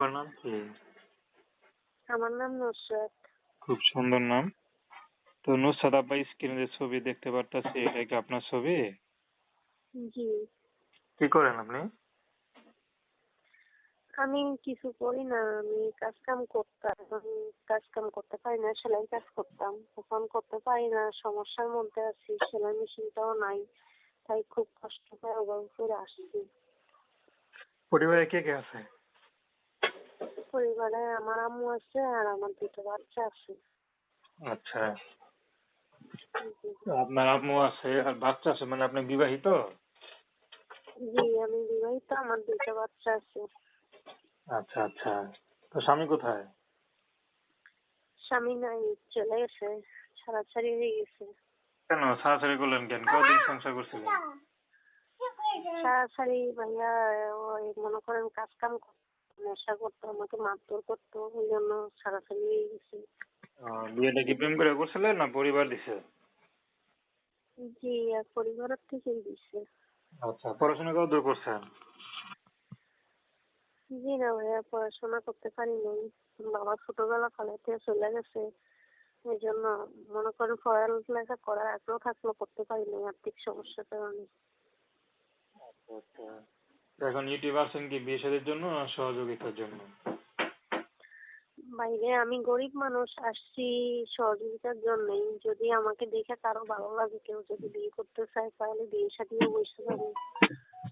আপনার নাম কি? আমার নাম নুসরাত। খুব সুন্দর নাম। তো নুসরাত আপা, স্ক্রিনে যে ছবি দেখতে পারতাছি, এটা কি আপনার ছবি? জি। কি করেন আপনি? আমি কিছু করি না, আমি কাজ কাম করতাম। এখন কাজ কাম করতে পারি না, সেলাই কাজ করতাম, এখন করতে পারি না, সমস্যার মধ্যে আছি, সেলাই মেশিনটাও নাই, তাই খুব কষ্ট করে অভাব করে আসছি। পরিবারে কে কে আছে? পরিবারে আমার আম্মু আছে আর আমার দুটো বাচ্চা আছে। আচ্ছা, জি। তো আপনার আম্মু আছে আর বাচ্চা আছে, মানে আপনি বিবাহিত? জি, আমি বিবাহিত, আমার দুটো বাচ্চা আছে। আচ্ছা আচ্ছা, তো স্বামী কোথায়? স্বামী নাই, চলে গেছে, ছাড়াছাড়ি হয়ে গেছে। কেন ছাড়াছাড়ি করলেন কেন? কতদিন সংসার করছিলেন? ছাড়াছাড়ি ভাইয়া, ওই মনে করেন কাজ কাম নেশা করতো, আমাকে মারধর করতো, ওই জন্য ছাড়াছাড়ি হয়ে গেছে। বিয়েটা কি প্রেম করে করছিলেন না পরিবার দিছে? জি, আর পরিবারের থেকেই দিচ্ছে। আচ্ছা, পড়াশোনা কতদূর করছেন? জি না ভাইয়া, পড়াশোনা করতে পারিনি, বাবা ছোটবেলা কালেতে চলে গেছে, এই জন্য মনে করেন পড়ালেখা করার আগ্রহ থাকলেও করতে পারিনি আর্থিক সমস্যার কারণে। আচ্ছা, তো এখন ইউটিউব আসেন কি বিয়ে শাদীর জন্য না সহযোগিতার জন্য? বাইরে আমি গরিব মানুষ, আসছি সহযোগিতার জন্যই, যদি আমাকে দেখে কারো ভালো লাগে, কেউ যদি বিয়ে করতে চায় তাহলে বিয়ে শাদীও বসে যাবে।